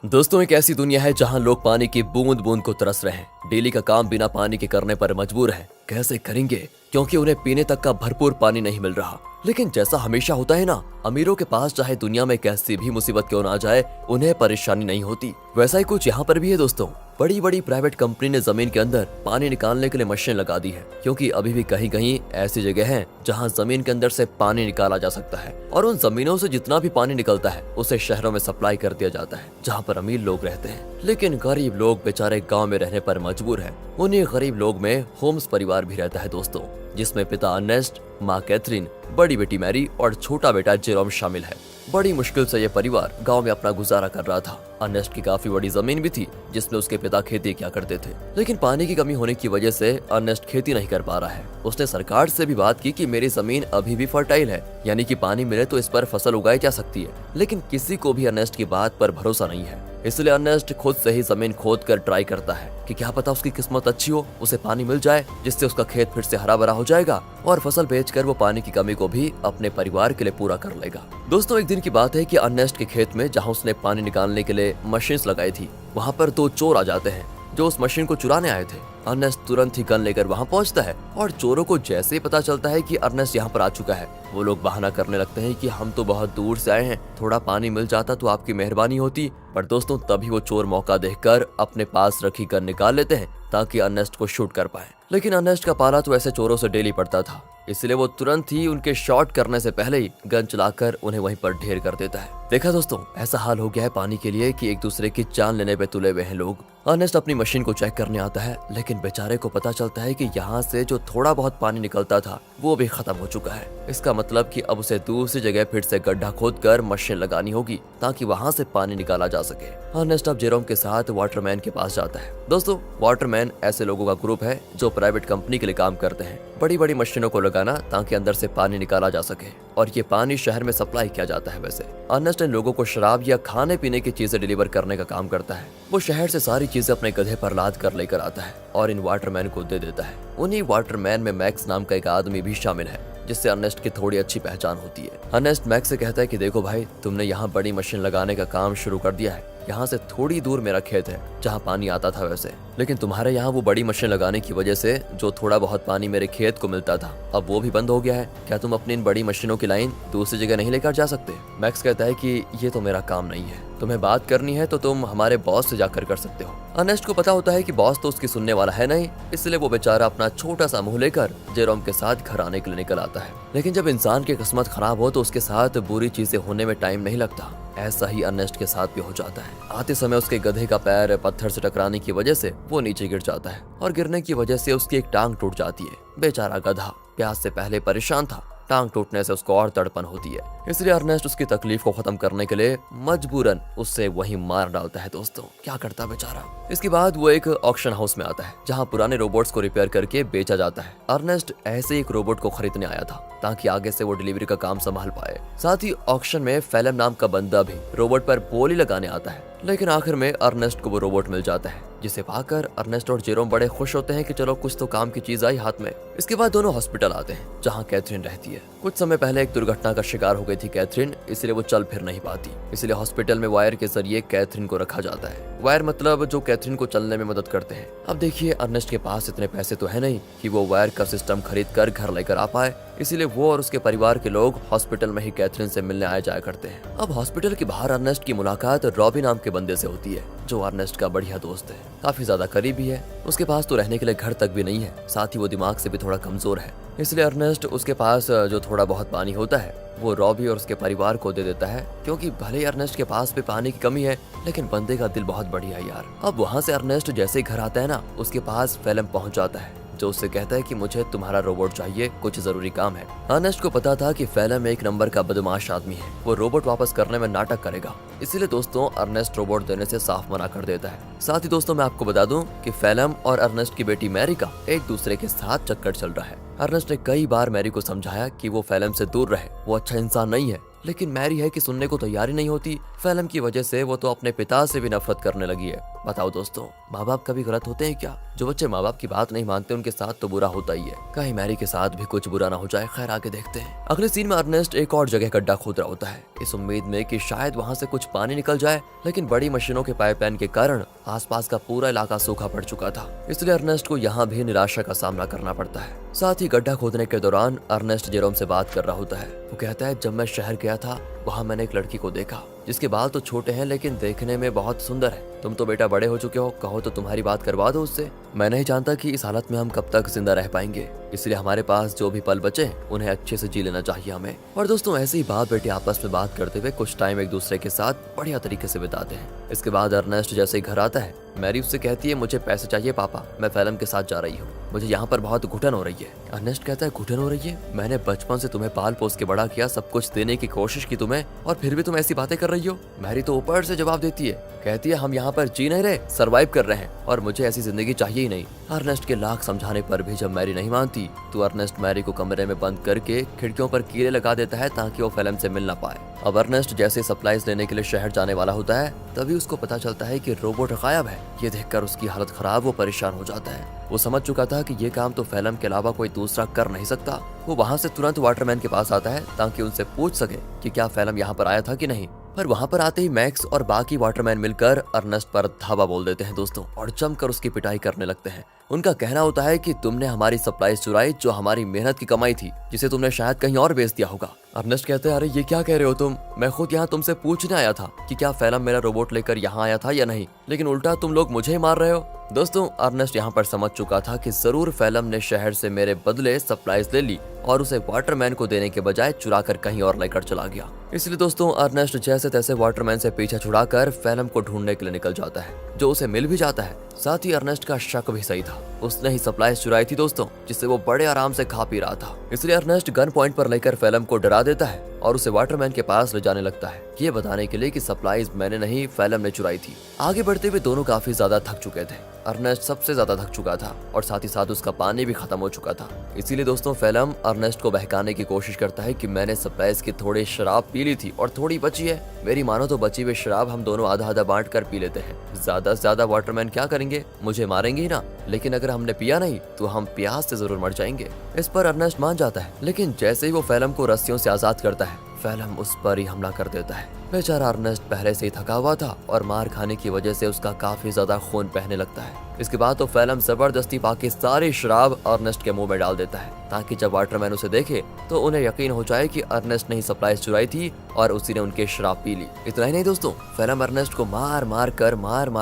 दोस्तों, एक ऐसी दुनिया है जहां लोग पानी की बूंद बूंद को तरस रहे हैं। डेली का काम बिना पानी के करने पर मजबूर हैं। कैसे करेंगे, क्योंकि उन्हें पीने तक का भरपूर पानी नहीं मिल रहा। लेकिन जैसा हमेशा होता है ना, अमीरों के पास चाहे दुनिया में कैसी भी मुसीबत क्यों ना आ जाए, उन्हें परेशानी नहीं होती। वैसा ही कुछ यहाँ पर भी है दोस्तों। बड़ी बड़ी प्राइवेट कंपनी ने जमीन के अंदर पानी निकालने के लिए मशीन लगा दी है, क्योंकि अभी भी कहीं कहीं ऐसी जगह है जहां जमीन के अंदर से पानी निकाला जा सकता है, और उन जमीनों से जितना भी पानी निकलता है उसे शहरों में सप्लाई कर दिया जाता है, जहां पर अमीर लोग रहते हैं। लेकिन गरीब लोग बेचारे गांव में रहने पर मजबूर हैं। उन्हीं गरीब लोग में होम्स परिवार भी रहता है दोस्तों, जिसमें पिता अर्नेस्ट, माँ कैथरीन, बड़ी बेटी मैरी और छोटा बेटा जेरोम शामिल है। बड़ी मुश्किल से ये परिवार गांव में अपना गुजारा कर रहा था। अर्नेस्ट की काफी बड़ी जमीन भी थी, जिसमें उसके पिता खेती किया करते थे। लेकिन पानी की कमी होने की वजह से अर्नेस्ट खेती नहीं कर पा रहा है। उसने सरकार से भी बात की कि मेरी जमीन अभी भी फर्टाइल है, यानी कि पानी मिले तो इस पर फसल उगाई जा सकती है। लेकिन किसी को भी अर्नेस्ट की बात पर भरोसा नहीं है। इसलिए अर्नेस्ट खुद से ही जमीन खोद कर ट्राई करता है कि क्या पता उसकी किस्मत अच्छी हो, उसे पानी मिल जाए, जिससे उसका खेत फिर से हरा भरा हो जाएगा और फसल बेचकर वो पानी की कमी को भी अपने परिवार के लिए पूरा कर लेगा। दोस्तों, एक दिन की बात है कि अर्नेस्ट के खेत में जहां उसने पानी निकालने के लिए मशीन लगाई थी, वहां पर दो चोर आ जाते हैं जो उस मशीन को चुराने आए थे। अर्नेस्ट तुरंत ही गन लेकर वहां पहुंचता है, और चोरों को जैसे ही पता चलता है कि अर्नेस्ट यहाँ पर आ चुका है, वो लोग बहाना करने लगते हैं कि हम तो बहुत दूर से आए हैं, थोड़ा पानी मिल जाता तो आपकी मेहरबानी होती। पर दोस्तों, तभी वो चोर मौका देखकर अपने पास रखी गन निकाल लेते हैं ताकि अर्नेस्ट को शूट कर पाए। लेकिन अर्नेस्ट का पाला तो ऐसे चोरों से डेली पड़ता था, इसलिए वो तुरंत ही उनके शॉट करने से पहले ही गन चलाकर उन्हें वहीं पर ढेर कर देता है। देखा दोस्तों, ऐसा हाल हो गया है पानी के लिए कि एक दूसरे की जान लेने पे तुले हुए हैं लोग। अर्नेस्ट अपनी मशीन को चेक करने आता है, लेकिन बेचारे को पता चलता है कि यहाँ से जो थोड़ा बहुत पानी निकलता था वो भी खत्म हो चुका है। इसका मतलब कि अब उसे दूसरी जगह फिर से गड्ढा खोदकर मशीन लगानी होगी ताकि वहाँ से पानी निकाला जा सके। अर्नेस्ट अब जेरोम के साथ वाटरमैन के पास जाता है। दोस्तों, वाटरमैन ऐसे लोगों का ग्रुप है जो प्राइवेट कंपनी के लिए काम करते हैं, बड़ी बड़ी मशीनों को लगाना ताकि अंदर से पानी निकाला जा सके, और ये पानी शहर में सप्लाई किया जाता है। वैसे अर्नेस्ट इन लोगों को शराब या खाने पीने की चीजें डिलीवर करने का काम करता है। वो शहर से सारी चीजें अपने गधे पर लाद कर लेकर आता है और इन वाटरमैन को दे देता है। उन्हीं वाटरमैन में मैक्स नाम का एक आदमी भी शामिल है, जिससे अर्नेस्ट की थोड़ी अच्छी पहचान होती है। अर्नेस्ट मैक्स से कहता है कि देखो भाई, तुमने यहाँ बड़ी मशीन लगाने का काम शुरू कर दिया है। यहाँ से थोड़ी दूर मेरा खेत है जहाँ पानी आता था वैसे, लेकिन तुम्हारे यहाँ वो बड़ी मशीन लगाने की वजह से जो थोड़ा बहुत पानी मेरे खेत को मिलता था, अब वो भी बंद हो गया है। क्या तुम अपनी इन बड़ी मशीनों की लाइन दूसरी जगह नहीं लेकर जा सकते? मैक्स कहता है कि ये तो मेरा काम नहीं है, तुम्हें बात करनी है तो तुम हमारे बॉस से जाकर कर सकते हो। अर्नेस्ट को पता होता है कि बॉस तो उसकी सुनने वाला है नहीं, इसलिए वो बेचारा अपना छोटा सा मुंह लेकर जेरोम के साथ घर आने के लिए निकल आता है। लेकिन जब इंसान की किस्मत खराब हो तो उसके साथ बुरी चीजें होने में टाइम नहीं लगता। ऐसा ही अर्नेस्ट के साथ भी हो जाता है। आते समय उसके गधे का पैर पत्थर से टकराने की वजह से वो नीचे गिर जाता है, और गिरने की वजह से उसकी एक टांग टूट जाती है। बेचारा गधा प्यास से पहले परेशान था, टांग टूटने से उसको और तड़पन होती है, इसलिए अर्नेस्ट उसकी तकलीफ को खत्म करने के लिए मजबूरन उससे वहीं मार डालता है। दोस्तों, क्या करता बेचारा। इसके बाद वो एक ऑक्शन हाउस में आता है जहां पुराने रोबोट्स को रिपेयर करके बेचा जाता है। अर्नेस्ट ऐसे एक रोबोट को खरीदने आया था ताकि आगे से वो डिलीवरी का काम संभाल पाए। साथ ही ऑक्शन में फेलम नाम का बंदा भी रोबोट पर बोली लगाने आता है, लेकिन आखिर में अर्नेस्ट को वो रोबोट मिल जाता है, जिसे पाकर अर्नेस्ट और जेरोम बड़े खुश होते हैं कि चलो कुछ तो काम की चीज आई हाथ में। इसके बाद दोनों हॉस्पिटल आते हैं जहां कैथरीन रहती है। कुछ समय पहले एक दुर्घटना का शिकार हो गई थी कैथरीन, इसलिए वो चल फिर नहीं पाती। इसलिए हॉस्पिटल में वायर के जरिए कैथरीन को रखा जाता है। वायर मतलब जो कैथरीन को चलने में मदद करते हैं। अब देखिए, अर्नेस्ट के पास इतने पैसे तो है नहीं कि वो वायर का सिस्टम खरीद कर घर लेकर आ पाए, इसीलिए वो और उसके परिवार के लोग हॉस्पिटल में ही कैथरीन से मिलने आए जाया करते हैं। अब हॉस्पिटल के बाहर अर्नेस्ट की मुलाकात रॉबी नाम के बंदे से होती है, जो अर्नेस्ट का बढ़िया दोस्त है, काफी ज्यादा करीबी है। उसके पास तो रहने के लिए घर तक भी नहीं है, साथ ही वो दिमाग से भी थोड़ा कमजोर है, इसलिए अर्नेस्ट उसके पास जो थोड़ा बहुत पानी होता है वो रॉबी और उसके परिवार को दे देता है, क्योंकि भले ही अर्नेस्ट के पास भी पानी की कमी है, लेकिन बंदे का दिल बहुत बढ़िया है यार। अब वहाँ से अर्नेस्ट जैसे ही घर आता है ना, उसके पास फेलम पहुँच जाता है, जो उससे कहता है कि मुझे तुम्हारा रोबोट चाहिए, कुछ जरूरी काम है। अर्नेस्ट को पता था कि फेलम एक नंबर का बदमाश आदमी है, वो रोबोट वापस करने में नाटक करेगा, इसीलिए दोस्तों अर्नेस्ट रोबोट देने से साफ मना कर देता है। साथ ही दोस्तों, मैं आपको बता दूं कि फेलम और अर्नेस्ट की बेटी मैरी का एक दूसरे के साथ चक्कर चल रहा है। अर्नेस्ट ने कई बार मैरी को समझाया कि वो फेलम से दूर रहे, वो अच्छा इंसान नहीं है, लेकिन मैरी है कि सुनने को तैयार ही नहीं होती। फिल्म की वजह से वो तो अपने पिता से भी नफरत करने लगी है। बताओ दोस्तों, माँ बाप कभी गलत होते हैं क्या? जो बच्चे माँ बाप की बात नहीं मानते उनके साथ तो बुरा होता ही है। कहीं मैरी के साथ भी कुछ बुरा ना हो जाए। खैर, आगे देखते हैं। अगले सीन में अर्नेस्ट एक और जगह गड्ढा खोद रहा होता है, इस उम्मीद में कि शायद वहाँ से कुछ पानी निकल जाए, लेकिन बड़ी मशीनों के पाइपलाइन के कारण आसपास का पूरा इलाका सूखा पड़ चुका था। इसलिए अर्नेस्ट को यहाँ भी निराशा का सामना करना पड़ता है। साथ ही गड्ढा खोदने के दौरान अर्नेस्ट जेरोम से बात कर रहा होता है। वो कहता है, जब मैं शहर गया था वहाँ मैंने एक लड़की को देखा जिसके बाल तो छोटे हैं लेकिन देखने में बहुत सुंदर है। तुम तो बेटा बड़े हो चुके हो, कहो तो तुम्हारी बात करवा दो उससे। मैं नहीं जानता कि इस हालत में हम कब तक जिंदा रह पाएंगे, इसलिए हमारे पास जो भी पल बचे उन्हें अच्छे से जी लेना चाहिए हमें। और दोस्तों, ऐसे ही बाप बेटे आपस में बात करते हुए कुछ टाइम एक दूसरे के साथ बढ़िया तरीके से बिताते हैं। इसके बाद अर्नेस्ट जैसे ही घर आता है, मैरी उससे कहती है, मुझे पैसे चाहिए पापा, मैं फिल्म के साथ जा रही हूँ, मुझे यहाँ पर बहुत घुटन हो रही है। अर्नेस्ट कहता है, घुटन हो रही है? मैंने बचपन से तुम्हें पाल पोस के बड़ा किया, सब कुछ देने की कोशिश की तुम्हें, और फिर भी तुम ऐसी बातें कर रही हो। मैरी तो ऊपर से जवाब देती है, कहती है, हम यहाँ पर जी नहीं रहे, सरवाइव कर रहे हैं और मुझे ऐसी जिंदगी चाहिए ही नहीं। अर्नेस्ट के लाख समझाने पर भी जब मैरी नहीं मानती तो अर्नेस्ट मैरी को कमरे में बंद करके खिड़कियों पर कीड़े लगा देता है ताकि वो फिल्म से मिल ना पाए। अब अर्नेस्ट जैसे सप्लाईज लेने के लिए शहर जाने वाला होता है, तभी उसको पता चलता है कि रोबोट गायब है। ये देखकर उसकी हालत खराब, वो परेशान हो जाता है। वो समझ चुका था कि ये काम तो फिल्म के अलावा कोई दूसरा कर नहीं सकता। वो वहाँ से तुरंत वाटरमैन के पास आता है ताकि उनसे पूछ सके कि क्या फिल्म यहाँ पर आया था कि नहीं। पर वहाँ पर आते ही मैक्स और बाकी वाटरमैन मिलकर अर्नेस्ट पर धावा बोल देते हैं दोस्तों, और जमकर उसकी पिटाई करने लगते हैं। उनका कहना होता है कि तुमने हमारी सप्लाईज चुराई, जो हमारी मेहनत की कमाई थी, जिसे तुमने शायद कहीं और बेच दिया होगा। अर्नेस्ट कहते हैं, अरे ये क्या कह रहे हो तुम? मैं खुद यहाँ तुमसे पूछने आया था कि क्या फिल्म मेरा रोबोट लेकर यहाँ आया था या नहीं, लेकिन उल्टा तुम लोग मुझे ही मार रहे हो। दोस्तों, अर्नेस्ट यहाँ पर समझ चुका था कि जरूर फिल्म ने शहर से मेरे बदले सप्लाईज ले ली और उसे वाटरमैन को देने के बजाय चुरा कर कहीं और लेकर चला गया। इसलिए दोस्तों, अर्नेस्ट जैसे तैसे वाटरमैन से पीछा छुड़ाकर फिल्म को ढूंढने के लिए निकल जाता है, जो उसे मिल भी जाता है। साथ ही अर्नेस्ट का शक भी सही था, उसने ही सप्लाईज चुराई थी दोस्तों, जिससे वो बड़े आराम से खा पी रहा था। इसलिए अर्नेस्ट गन पॉइंट पर लेकर फिल्म को डरा देता है और उसे वाटरमैन के पास ले जाने लगता है, ये बताने के लिए कि सप्लाईज मैंने नहीं, फिल्म ने चुराई थी। आगे बढ़ते हुए दोनों काफी ज्यादा थक चुके थे। अर्नेस्ट सबसे ज्यादा थक चुका था और साथ ही साथ उसका पानी भी खत्म हो चुका था। इसीलिए दोस्तों, फिल्म अर्नेस्ट को बहकाने की कोशिश करता है कि मैंने सप्लाईज की थोड़ी शराब पी ली थी और थोड़ी बची है, मेरी मानो तो बची हुई शराब हम दोनों आधा आधा बांट कर पी लेते हैं। ज्यादा से ज्यादा वाटरमैन क्या करेंगे, मुझे मारेंगे ही ना, लेकिन अगर हमने पिया नहीं तो हम प्यास से जरूर मर जाएंगे। इस पर अर्नेस्ट मान जाता है, लेकिन जैसे ही वो फिल्म को रस्सियों से आजाद करता है, फिल्म उस पर ही हमला कर देता है। बेचारा अर्नेस्ट पहले से ही थका हुआ था और मार खाने की वजह से उसका काफी ज्यादा खून बहने लगता है। इसके बाद तो फिल्म जबरदस्ती पाके सारी शराब अर्नेस्ट के मुंह में डाल देता है, ताकि जब वाटरमैन उसे देखे तो उन्हें यकीन हो जाए कि अर्नेस्ट ने ही सप्लाईज चुराई थी और उसी ने उनकी शराब पी ली। इतना ही नहीं दोस्तों, फिल्म अर्नेस्ट को मार मार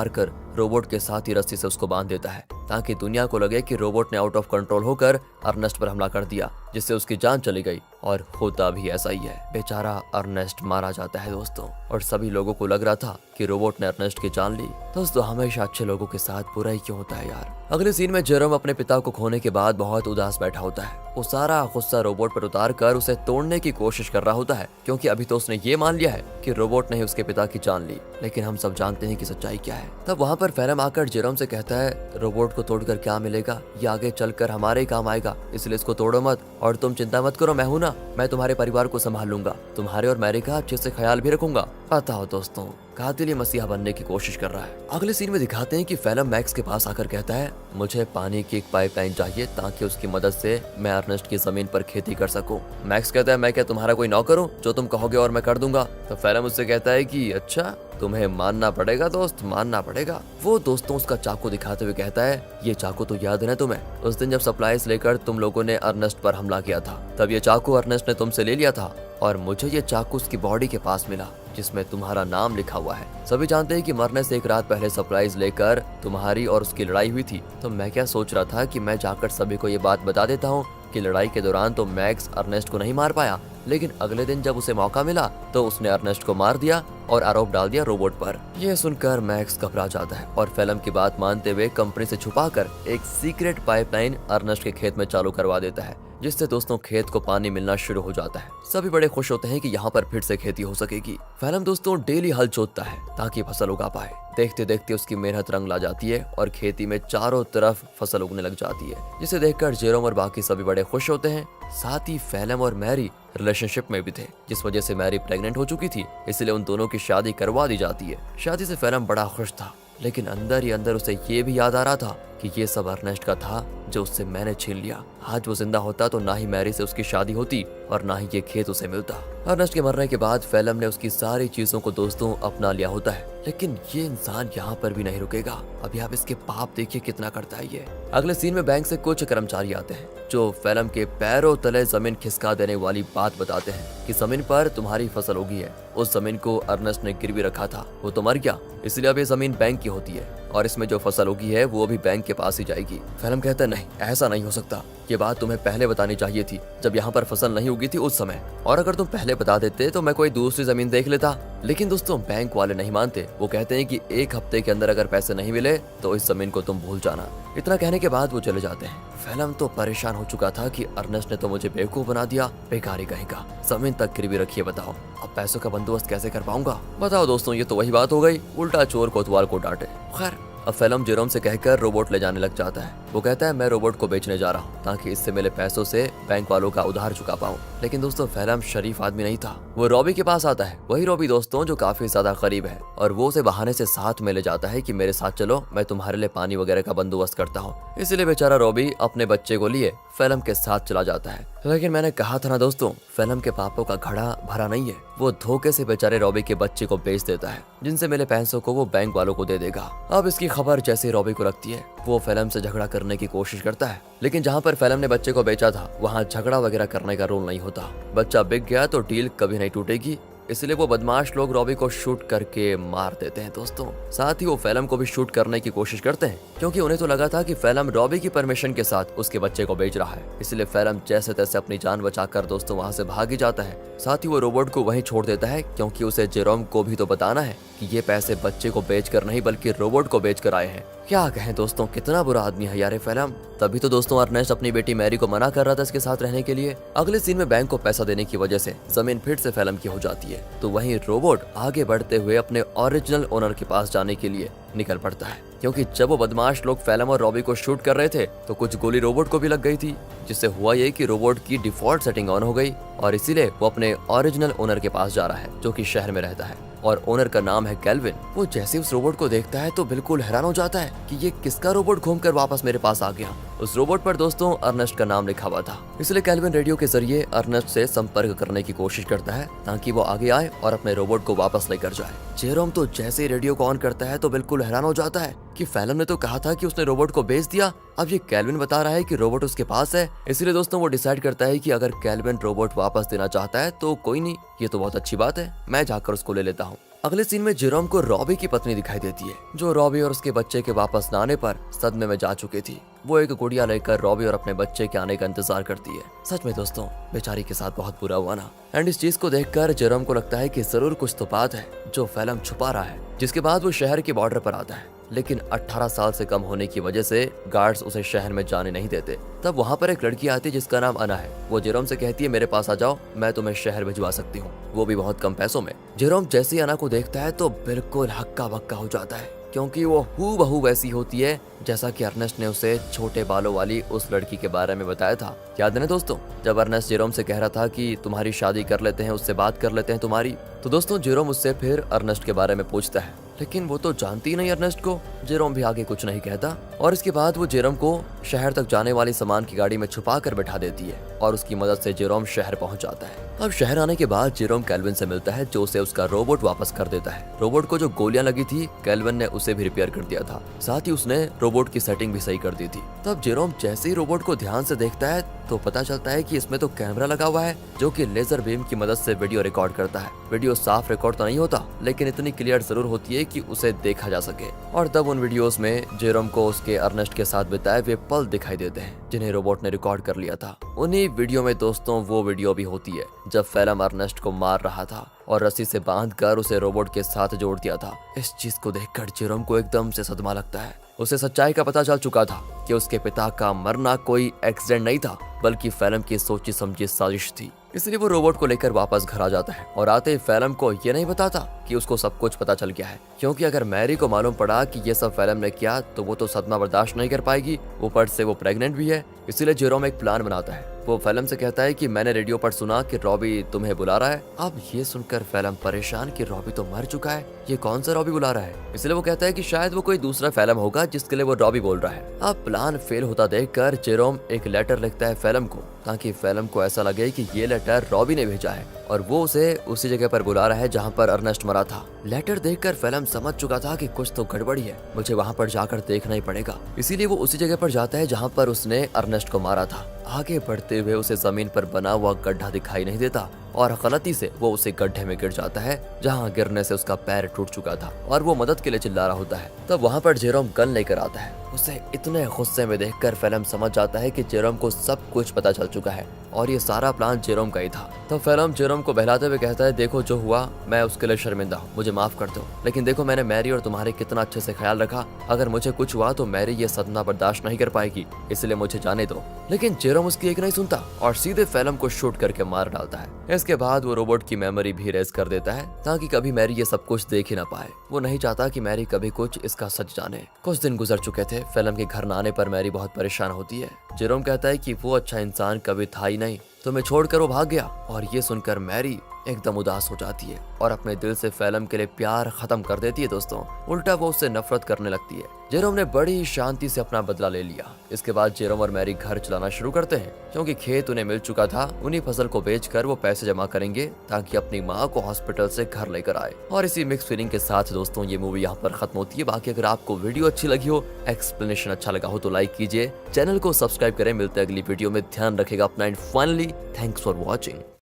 कर रोबोट के साथ ही रस्सी से उसको बांध देता है, ताकि दुनिया को लगे कि रोबोट ने आउट ऑफ कंट्रोल होकर अर्नेस्ट पर हमला कर दिया, जिससे उसकी जान चली गई। और होता भी ऐसा ही है, बेचारा अर्नेस्ट मारा जाता है दोस्तों। और सभी लोगों को लग रहा था कि रोबोट ने अर्नेस्ट की जान ली। दोस्तों, हमेशा अच्छे लोगों के साथ बुरा ही क्यों होता है यार। अगले सीन में जेरोम अपने पिता को खोने के बाद बहुत उदास बैठा होता है। वो सारा गुस्सा रोबोट पर उतार कर उसे तोड़ने की कोशिश कर रहा होता है, क्योंकि अभी तो उसने ये मान लिया है कि रोबोट ने ही उसके पिता की जान ली। लेकिन हम सब जानते हैं कि सच्चाई क्या है। तब वहाँ पर फिल्म आकर जेरोम से कहता है, रोबोट को तोड़कर क्या मिलेगा, ये आगे चलकर हमारे ही काम आएगा, इसलिए इसको तोड़ो मत और तुम चिंता मत करो, मैं हूं ना, मैं तुम्हारे परिवार को संभाल लूंगा, तुम्हारे और मैरी का अच्छे से ख्याल भी रखूंगा। पता हो दोस्तों, कातिल मसीहा बनने की कोशिश कर रहा है। अगले सीन में दिखाते हैं कि फिल्म मैक्स के पास आकर कहता है, मुझे पानी की एक पाइपलाइन चाहिए ताकि उसकी मदद से मैं अर्नेस्ट की जमीन पर खेती कर सकूं। मैक्स कहता है, मैं क्या तुम्हारा कोई नौकर हूं, जो तुम कहोगे और मैं कर दूंगा। तो फिल्म उससे कहता है कि अच्छा, तुम्हें मानना पड़ेगा दोस्त, मानना पड़ेगा। वो दोस्तों उसका चाकू दिखाते हुए कहता है, ये चाकू तो याद है ना तुम्हें, उस दिन जब सप्लाईज लेकर तुम लोगों ने अर्नेस्ट पर हमला किया था, तब ये चाकू अर्नेस्ट ने तुमसे ले लिया था और मुझे ये चाकू उसकी बॉडी के पास मिला जिसमें तुम्हारा नाम लिखा हुआ है। सभी जानते हैं कि मरने से एक रात पहले सप्लाईज लेकर तुम्हारी और उसकी लड़ाई हुई थी। तो मैं क्या सोच रहा था कि मैं जाकर सभी को ये बात बता देता हूँ कि लड़ाई के दौरान तो मैक्स अर्नेस्ट को नहीं मार पाया, लेकिन अगले दिन जब उसे मौका मिला तो उसने अर्नेस्ट को मार दिया और आरोप डाल दिया रोबोट पर। यह सुनकर मैक्स घबरा जाता है और फिल्म की बात मानते हुए कंपनी से छुपाकर एक सीक्रेट पाइपलाइन अर्नेस्ट के खेत में चालू करवा देता है, जिससे दोस्तों खेत को पानी मिलना शुरू हो जाता है। सभी बड़े खुश होते हैं कि यहाँ पर फिर से खेती हो सकेगी। फैलम दोस्तों डेली हल जोतता है ताकि फसल उगा पाए। देखते देखते उसकी मेहनत रंग ला जाती है और खेती में चारों तरफ फसल उगने लग जाती है, जिसे देखकर जेरोम और बाकी सभी बड़े खुश होते हैं। साथ ही फैलम और मैरी रिलेशनशिप में भी थे, जिस वजह से मैरी प्रेग्नेंट हो चुकी थी, इसलिए उन दोनों की शादी करवा दी जाती है। शादी से फैलम बड़ा खुश था, लेकिन अंदर ही अंदर उसे ये भी याद आ रहा था कि ये सब अर्नेस्ट का था जो उससे मैंने छीन लिया। आज वो जिंदा होता तो ना ही मैरी से उसकी शादी होती और ना ही ये खेत उसे मिलता। अर्नेस्ट के मरने के बाद फैलम ने उसकी सारी चीजों को दोस्तों अपना लिया होता है, लेकिन ये इंसान यहाँ पर भी नहीं रुकेगा। अभी आप इसके पाप देखिए कितना करता है ये। अगले सीन में बैंक से कुछ कर्मचारी आते हैं जो फैलम के पैरों तले जमीन खिसका देने वाली बात बताते हैं कि जमीन पर तुम्हारी फसल उगी है। उस जमीन को अर्नेस्ट ने गिरवी रखा था, वो तो मर गया, इसलिए अब ये जमीन बैंक की होती है और इसमें जो फसल उगी है वो भी बैंक के पास ही जाएगी। फैलम कहता है नहीं, ऐसा नहीं हो सकता, ये बात तुम्हें पहले बतानी चाहिए थी जब यहाँ पर फसल नहीं उगी थी उस समय, और अगर तुम पहले बता देते तो मैं कोई दूसरी जमीन देख लेता। लेकिन दोस्तों बैंक वाले नहीं मानते, वो कहते हैं कि 1 हफ्ते के अंदर अगर पैसे नहीं मिले तो इस जमीन को तुम भूल जाना। इतना कहने के बाद वो चले जाते हैं। फैलम तो परेशान हो चुका था कि अर्नेस्ट ने तो मुझे बेवकूफ बना दिया, बेकारी कहेगा, जमीन तक गिरवी रखिए, बताओ अब पैसों का बंदोबस्त कैसे कर पाऊंगा। बताओ दोस्तों, ये तो वही बात हो गई, उल्टा चोर कोतवाल को डांटे। खैर अब फैलम जेरोम से कहकर रोबोट ले जाने लग जाता है। वो कहता है मैं रोबोट को बेचने जा रहा हूँ ताकि इससे मिले पैसों से बैंक वालों का उधार चुका पाऊँ। लेकिन दोस्तों फैलम शरीफ आदमी नहीं था। वो रॉबी के पास आता है, वही रॉबी दोस्तों जो काफी ज्यादा करीब है, और वो उसे बहाने से साथ में ले जाता है कि मेरे साथ चलो, मैं तुम्हारे लिए पानी वगैरह का बंदोबस्त करता हूँ। इसीलिए बेचारा रॉबी अपने बच्चे को लिए फैलम के साथ चला जाता है। लेकिन मैंने कहा था ना दोस्तों, फैलम के पापों का घड़ा भरा नहीं है। वो धोखे से बेचारे रॉबी के बच्चे को बेच देता है, जिनसे मिले पैसों को वो बैंक वालों को दे देगा। अब इसकी खबर जैसे रॉबी को लगती है, वो फैलम से झगड़ा करने की कोशिश करता है, लेकिन जहाँ पर फैलम ने बच्चे को बेचा था वहाँ झगड़ा वगैरह करने का रूल नहीं होता। बच्चा बिक गया तो डील कभी नहीं टूटेगी, इसलिए वो बदमाश लोग रॉबी को शूट करके मार देते हैं दोस्तों। साथ ही वो फैलम को भी शूट करने की कोशिश करते हैं, क्योंकि उन्हें तो लगा था कि फैलम रॉबी की परमिशन के साथ उसके बच्चे को बेच रहा है। इसलिए फैलम जैसे तैसे अपनी जान बचाकर दोस्तों वहाँ से भाग ही जाता है। साथ ही वो रोबोट को वहीं छोड़ देता है, क्योंकि उसे जेरोम को भी तो बताना है कि ये पैसे बच्चे को बेचकर नहीं बल्कि रोबोट को बेचकर आए हैं। क्या कहें दोस्तों, कितना बुरा आदमी है यार फैलम। तभी तो दोस्तों अर्नेस्ट अपनी बेटी मैरी को मना कर रहा था इसके साथ रहने के लिए। अगले सीन में बैंक को पैसा देने की वजह से जमीन फिर से फैलम की हो जाती है, तो वहीं रोबोट आगे बढ़ते हुए अपने ओरिजिनल ओनर के पास जाने के लिए निकल पड़ता है, क्योंकि जब वो बदमाश लोग फैलम और रॉबी को शूट कर रहे थे तो कुछ गोली रोबोट को भी लग गई थी, जिससे हुआ ये कि रोबोट की डिफॉल्ट सेटिंग ऑन हो गई और इसीलिए वो अपने ओरिजिनल ओनर के पास जा रहा है जो कि शहर में रहता है और ओनर का नाम है कैल्विन। वो जैसे उस रोबोट को देखता है तो बिल्कुल हैरान हो जाता है कि ये किसका रोबोट घूमकर वापस मेरे पास आ गया। उस रोबोट पर दोस्तों अर्नेस्ट का नाम लिखा हुआ था, इसलिए कैल्विन रेडियो के जरिए अर्नेस्ट से संपर्क करने की कोशिश करता है ताकि वो आगे आए और अपने रोबोट को वापस लेकर जाए। जेरोम तो जैसे ही रेडियो को ऑन करता है तो बिल्कुल हैरान हो जाता है कि फैलम ने तो कहा था कि उसने रोबोट को बेच दिया, अब ये कैल्विन बता रहा है कि रोबोट उसके पास है। इसलिए दोस्तों वो डिसाइड करता है कि अगर कैल्विन रोबोट वापस देना चाहता है तो कोई नहीं, ये तो बहुत अच्छी बात है, मैं जाकर उसको ले लेता हूँ। अगले सीन में जेरोम को रॉबी की पत्नी दिखाई देती है, जो रॉबी और उसके बच्चे के वापस न आने पर सदमे में जा चुकी थी। वो एक गुड़िया लेकर रॉबी और अपने बच्चे के आने का इंतजार करती है। सच में दोस्तों बेचारी के साथ बहुत बुरा हुआ ना। एंड इस चीज को देखकर जेरोम को लगता है कि जरूर कुछ तो बात है जो फैलम छुपा रहा है। जिसके बाद वो शहर के बॉर्डर पर आता है, लेकिन 18 साल से कम होने की वजह से गार्ड्स उसे शहर में जाने नहीं देते। तब वहाँ पर एक लड़की आती है जिसका नाम अना है। वो जेरोम से कहती है मेरे पास आ जाओ, मैं तुम्हें शहर भिजवा सकती हूँ, वो भी बहुत कम पैसों में। जेरोम जैसे ही अना को देखता है तो बिल्कुल हक्का बक्का हो जाता है, क्योंकि वो हूबहू वैसी होती है जैसा कि अर्नेस्ट ने उसे छोटे बालों वाली उस लड़की के बारे में बताया था। याद है ना दोस्तों, जब अर्नेस्ट जेरोम से कह रहा था कि तुम्हारी शादी कर लेते हैं, उससे बात कर लेते हैं तुम्हारी, तो दोस्तों जेरोम उससे फिर अर्नेस्ट के बारे में पूछता है, लेकिन वो तो जानती ही नहीं अर्नेस्ट को। जेरोम भी आगे कुछ नहीं कहता और इसके बाद वो जेरोम को शहर तक जाने वाली सामान की गाड़ी में छुपा कर बैठा देती है और उसकी मदद से जेरोम शहर पहुंच जाता है। अब शहर आने के बाद जेरोम कैल्विन से मिलता है, जो उसे उसका रोबोट वापस कर देता है। रोबोट को जो गोलियां लगी थी कैल्विन ने उसे भी रिपेयर कर दिया था, साथ ही उसने रोबोट की सेटिंग भी सही कर दी थी। तब जेरोम जैसे ही रोबोट को ध्यान से देखता है तो पता चलता है कि इसमें तो कैमरा लगा हुआ है जो कि लेजर बीम की मदद से वीडियो रिकॉर्ड करता है। वीडियो साफ रिकॉर्ड तो नहीं होता, लेकिन इतनी क्लियर जरूर होती है कि उसे देखा जा सके। और तब उन वीडियोस में जेरोम को उसके अर्नेस्ट के साथ बिताए हुए पल दिखाई देते हैं जिन्हें रोबोट ने रिकॉर्ड कर लिया था। उन्हीं वीडियो में दोस्तों वो वीडियो भी होती है जब फेलम अर्नेस्ट को मार रहा था और रस्सी से बांधकर उसे रोबोट के साथ जोड़ दिया था। इस चीज को देखकर जेरोम को एकदम से सदमा लगता है। उसे सच्चाई का पता चल चुका था कि उसके पिता का मरना कोई एक्सीडेंट नहीं था बल्कि फेलम की सोची समझी साजिश थी। इसलिए वो रोबोट को लेकर वापस घर आ जाता है और आते ही फेलम को ये नहीं बताता कि उसको सब कुछ पता चल गया है, क्योंकि अगर मैरी को मालूम पड़ा कि ये सब फेलम ने किया तो वो तो सदमा बर्दाश्त नहीं कर पाएगी। ऊपर से वो प्रेग्नेंट भी है। इसीलिए जेरोम एक प्लान बनाता है। वो फेलम से कहता है कि मैंने रेडियो पर सुना कि रॉबी तुम्हें बुला रहा है। अब ये सुनकर फेलम परेशान कि रॉबी तो मर चुका है, ये कौन सा रॉबी बुला रहा है। इसलिए वो कहता है कि शायद वो कोई दूसरा फेलम होगा जिसके लिए वो रॉबी बोल रहा है। अब प्लान फेल होता देखकर जेरोम एक लेटर लिखता है फेलम को, ताकि फेलम को ऐसा लगे कि ये लेटर रॉबी ने भेजा है और वो उसे उसी जगह पर बुला रहा है जहाँ पर अर्नेस्ट मरा था। लेटर देखकर फेलम समझ चुका था कि कुछ तो गड़बड़ी है, मुझे वहाँ पर जाकर देखना ही पड़ेगा। इसीलिए वो उसी जगह पर जाता है जहाँ पर उसने अर्नेस्ट को मारा था। आगे बढ़ते हुए उसे जमीन पर बना हुआ गड्ढा दिखाई नहीं देता और गलती से वो उसे गड्ढे में गिर जाता है जहाँ गिरने से उसका पैर टूट चुका था और वो मदद के लिए चिल्ला रहा होता है। तब वहाँ पर जेरोम गन लेकर आता है। उसे इतने गुस्से में देखकर फेलम समझ जाता है कि जेरोम को सब कुछ पता चल चुका है और ये सारा प्लान जेरोम का ही था। तब फेलम जेरोम को बहलाते हुए कहता है, देखो जो हुआ मैं उसके लिए शर्मिंदा हूँ, मुझे माफ कर दो, लेकिन देखो मैंने मैरी और तुम्हारे कितना अच्छे से ख्याल रखा। अगर मुझे कुछ हुआ तो मैरी ये सदमा बर्दाश्त नहीं कर पाएगी, इसलिए मुझे जाने दो। लेकिन जेरोम उसकी एक नहीं सुनता और सीधे फेलम को शूट करके मार डालता है। इसके बाद वो रोबोट की मेमोरी भी रेज कर देता है ताकि कभी मैरी ये सब कुछ देख ही ना पाए। वो नहीं चाहता कि मैरी कभी कुछ इसका सच जाने। कुछ दिन गुजर चुके थे। फेलम के घर न आने पर मैरी बहुत परेशान होती है। जेरोम कहता है कि वो अच्छा इंसान कभी था ही नहीं, तुम्हें छोड़कर वो भाग गया। और ये सुनकर मैरी एकदम उदास हो जाती है और अपने दिल से फेलम के लिए प्यार खत्म कर देती है। दोस्तों उल्टा वो उससे नफरत करने लगती है। जेरोम ने बड़ी शांति से अपना बदला ले लिया। इसके बाद जेरोम और मैरी घर चलाना शुरू करते हैं, क्योंकि खेत उन्हें मिल चुका था। उन्हीं फसल को बेचकर वो पैसे जमा करेंगे ताकि अपनी माँ को हॉस्पिटल से घर लेकर आए। और इसी मिक्स फीलिंग के साथ दोस्तों ये मूवी यहाँ पर खत्म होती है। बाकी अगर आपको वीडियो अच्छी लगी हो, एक्सप्लेनेशन अच्छा लगा हो तो लाइक कीजिए, चैनल को सब्सक्राइब करें। मिलते हैं अगली वीडियो में, ध्यान रखेगा अपना and finally thanks for watching.